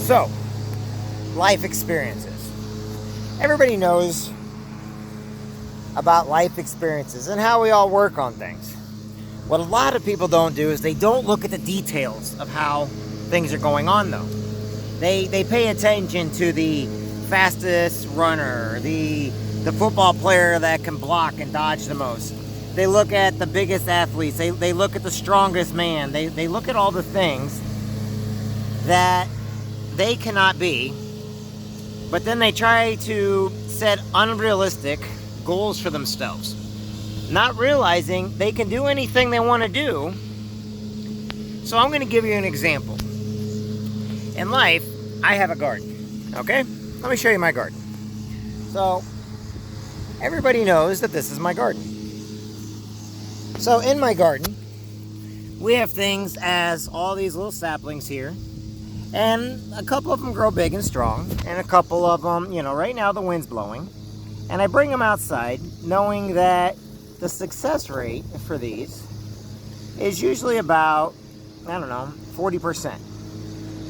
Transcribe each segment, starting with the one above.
So, life experiences. Everybody knows about life experiences and how we all work on things. What a lot of people don't do is they don't look at the details of how things are going on, though. They pay attention to the fastest runner, the football player that can block and dodge the most. They look at the biggest athletes. They look at the strongest man. They look at all the things that they cannot be, but then they try to set unrealistic goals for themselves, not realizing they can do anything they want to do. So I'm going to give you an example. In life, I have a garden, okay? Let me show you my garden. So, everybody knows that this is my garden. So, in my garden, we have things as all these little saplings here, and a couple of them grow big and strong, and a couple of them, right now the wind's blowing, and I bring them outside knowing that the success rate for these is usually about, 40%.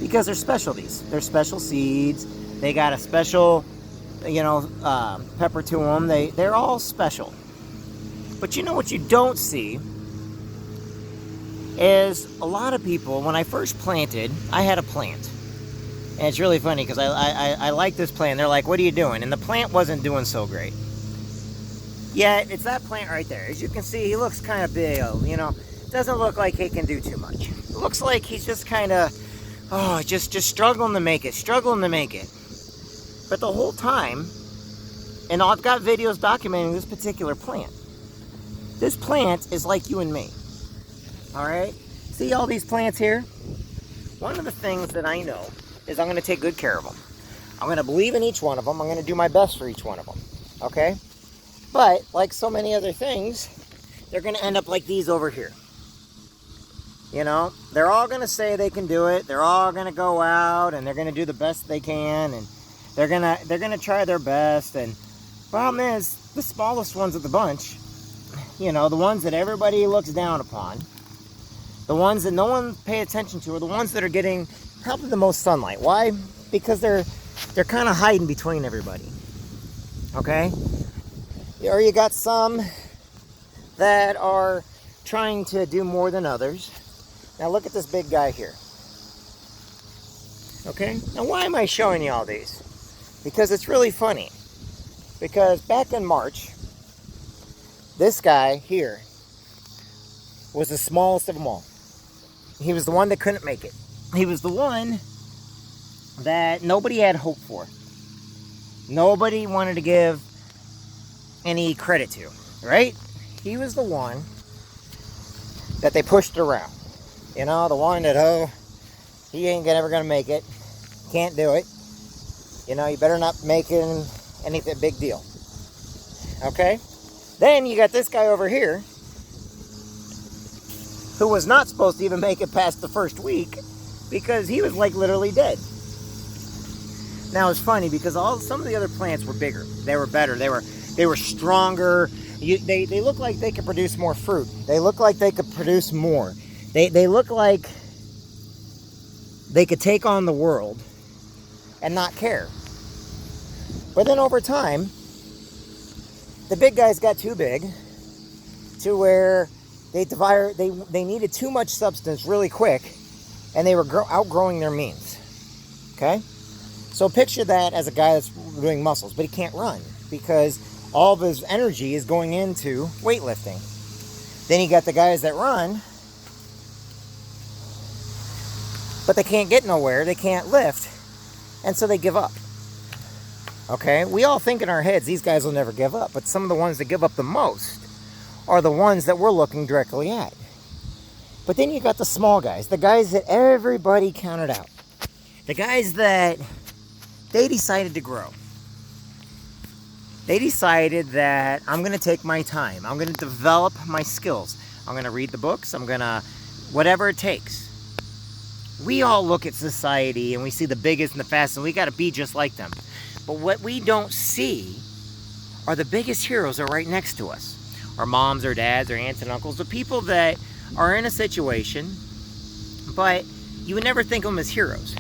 Because they're specialties. They're special seeds. They got a special, pepper to them. They're all special. But what you don't see is a lot of people, when I first planted, I had a plant. And it's really funny because I like this plant. They're like, what are you doing? And the plant wasn't doing so great. Yet, it's that plant right there. As you can see, he looks kind of big, Doesn't look like he can do too much. It looks like he's just kind of, just struggling to make it. But the whole time, and I've got videos documenting this particular plant. This plant is like you and me. Alright? See all these plants here? One of the things that I know is I'm going to take good care of them. I'm going to believe in each one of them. I'm going to do my best for each one of them. Okay? But, like so many other things, they're going to end up like these over here. They're all going to say they can do it. They're all going to go out and they're going to do the best they can, and they're going to try their best. And problem is, the smallest ones of the bunch, the ones that everybody looks down upon, the ones that no one pay attention to, are the ones that are getting probably the most sunlight. Why? Because they're kind of hiding between everybody. Okay? Or you got some that are trying to do more than others. Now look at this big guy here. Okay? Now why am I showing you all these? Because it's really funny. Because back in March, this guy here was the smallest of them all. He was the one that couldn't make it. He was the one that nobody had hope for. Nobody wanted to give any credit to, right? He was the one that they pushed around. The one that, he ain't ever going to make it. Can't do it. You better not make anything big deal. Okay? Then you got this guy over here who was not supposed to even make it past the first week because he was like literally dead. Now it's funny because some of the other plants were bigger. They were better. They were stronger. They look like they could produce more fruit. They look like they could produce more. They look like they could take on the world and not care. But then over time, the big guys got too big to where they needed too much substance really quick, and they were outgrowing their means. Okay? So picture that as a guy that's doing muscles, but he can't run because all of his energy is going into weightlifting. Then you got the guys that run, but they can't get nowhere, they can't lift, and so they give up. Okay? We all think in our heads these guys will never give up, but some of the ones that give up the most are the ones that we're looking directly at. But then you got the small guys, the guys that everybody counted out. The guys that they decided to grow. They decided that I'm going to take my time. I'm going to develop my skills. I'm going to read the books. I'm going to, whatever it takes. We all look at society and we see the biggest and the fastest, and we got to be just like them. But what we don't see are the biggest heroes are right next to us. Our moms, our dads, our aunts and uncles, the people that are in a situation, but you would never think of them as heroes.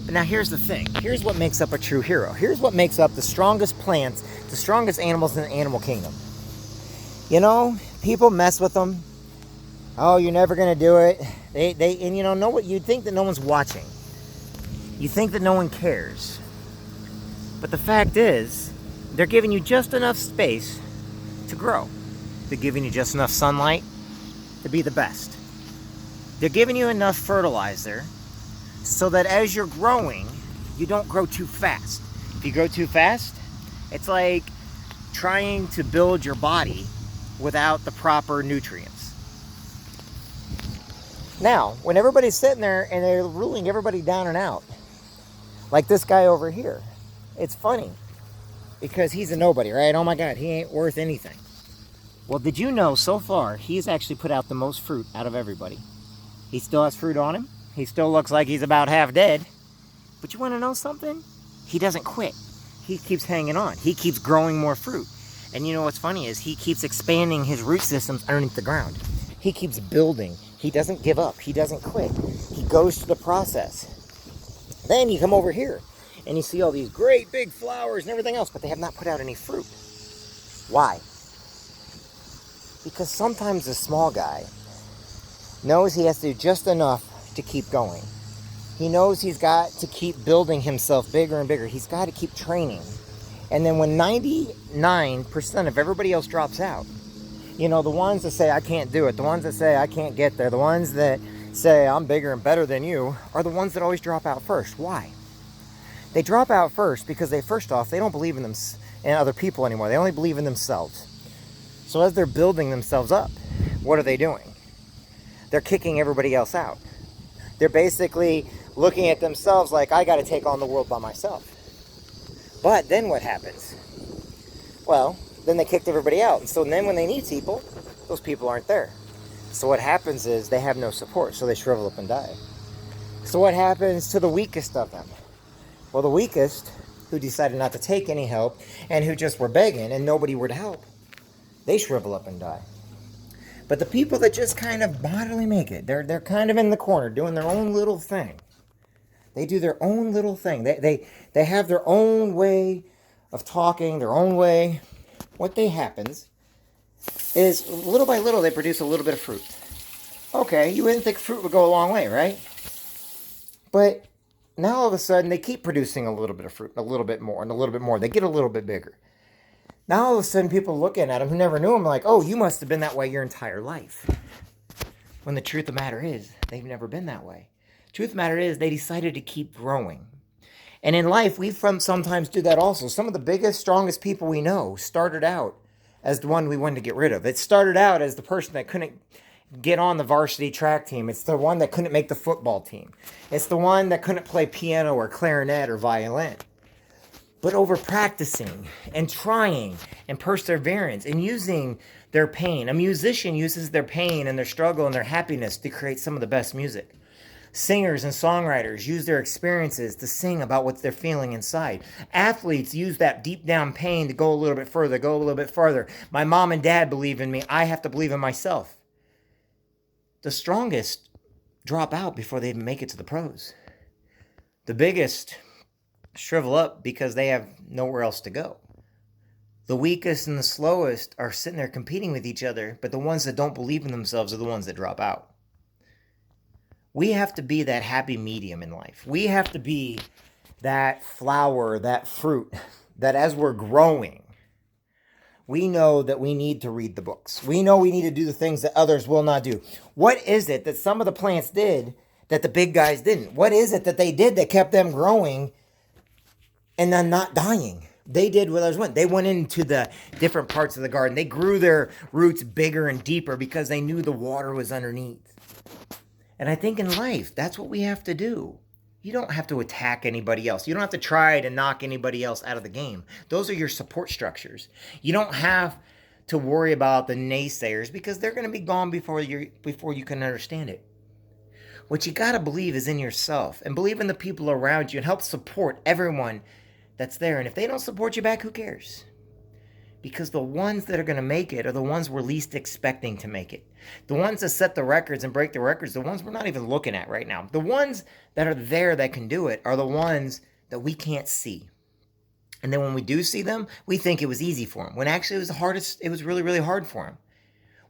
But now here's the thing. Here's what makes up a true hero. Here's what makes up the strongest plants, the strongest animals in the animal kingdom. You know, people mess with them. Oh, you're never going to do it. And you know what? You'd think that no one's watching. You think that no one cares. But the fact is, they're giving you just enough space to grow. They're giving you just enough sunlight to be the best. They're giving you enough fertilizer so that as you're growing, you don't grow too fast. If you grow too fast, it's like trying to build your body without the proper nutrients. Now, when everybody's sitting there and they're ruling everybody down and out, like this guy over here, it's funny because he's a nobody, right? Oh my God, he ain't worth anything. Well, did you know so far he's actually put out the most fruit out of everybody? He still has fruit on him. He still looks like he's about half dead. But you want to know something? He doesn't quit. He keeps hanging on. He keeps growing more fruit. And you know what's funny is he keeps expanding his root systems underneath the ground. He keeps building. He doesn't give up. He doesn't quit. He goes through the process. Then you come over here and you see all these great big flowers and everything else, but they have not put out any fruit. Why? Because sometimes the small guy knows he has to do just enough to keep going. He knows he's got to keep building himself bigger and bigger. He's got to keep training. And then when 99% of everybody else drops out, you know, the ones that say, I can't do it, the ones that say, I can't get there, the ones that say, I'm bigger and better than you, are the ones that always drop out first. Why? They drop out first because first off, they don't believe in them and other people anymore. They only believe in themselves. So as they're building themselves up, what are they doing? They're kicking everybody else out. They're basically looking at themselves like, I got to take on the world by myself. But then what happens? Well, then they kicked everybody out. And so then when they need people, those people aren't there. So what happens is they have no support, so they shrivel up and die. So what happens to the weakest of them? Well, the weakest, who decided not to take any help and who just were begging and nobody would help, they shrivel up and die. But the people that just kind of bodily make it, they're kind of in the corner doing their own little thing. They do their own little thing. They have their own way of talking, their own way. What happens is little by little they produce a little bit of fruit. Okay, you wouldn't think fruit would go a long way, right? But now all of a sudden they keep producing a little bit of fruit, a little bit more, and a little bit more. They get a little bit bigger. Now all of a sudden people looking at them who never knew him like, oh, you must have been that way your entire life. When the truth of the matter is, they've never been that way. Truth of the matter is, they decided to keep growing. And in life, we sometimes do that also. Some of the biggest, strongest people we know started out as the one we wanted to get rid of. It started out as the person that couldn't get on the varsity track team. It's the one that couldn't make the football team. It's the one that couldn't play piano or clarinet or violin. But over practicing and trying and perseverance and using their pain. A musician uses their pain and their struggle and their happiness to create some of the best music. Singers and songwriters use their experiences to sing about what they're feeling inside. Athletes use that deep down pain to go a little bit further, go a little bit farther. My mom and dad believe in me. I have to believe in myself. The strongest drop out before they even make it to the pros. The biggest shrivel up because they have nowhere else to go. The weakest and the slowest are sitting there competing with each other, but the ones that don't believe in themselves are the ones that drop out. We have to be that happy medium in life. We have to be that flower, that fruit, that as we're growing, we know that we need to read the books. We know we need to do the things that others will not do. What is it that some of the plants did that the big guys didn't? What is it that they did that kept them growing and then not dying? They did what others went. They went into the different parts of the garden. They grew their roots bigger and deeper because they knew the water was underneath. And I think in life, that's what we have to do. You don't have to attack anybody else. You don't have to try to knock anybody else out of the game. Those are your support structures. You don't have to worry about the naysayers because they're going to be gone before you can understand it. What you got to believe is in yourself and believe in the people around you and help support everyone that's there. And if they don't support you back, who cares? Because the ones that are going to make it are the ones we're least expecting to make it. The ones that set the records and break the records, the ones we're not even looking at right now. The ones that are there that can do it are the ones that we can't see. And then when we do see them, we think it was easy for them, when actually it was really, really hard for them.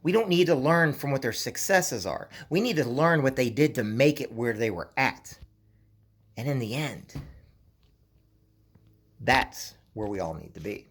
We don't need to learn from what their successes are. We need to learn what they did to make it where they were at. And in the end, that's where we all need to be.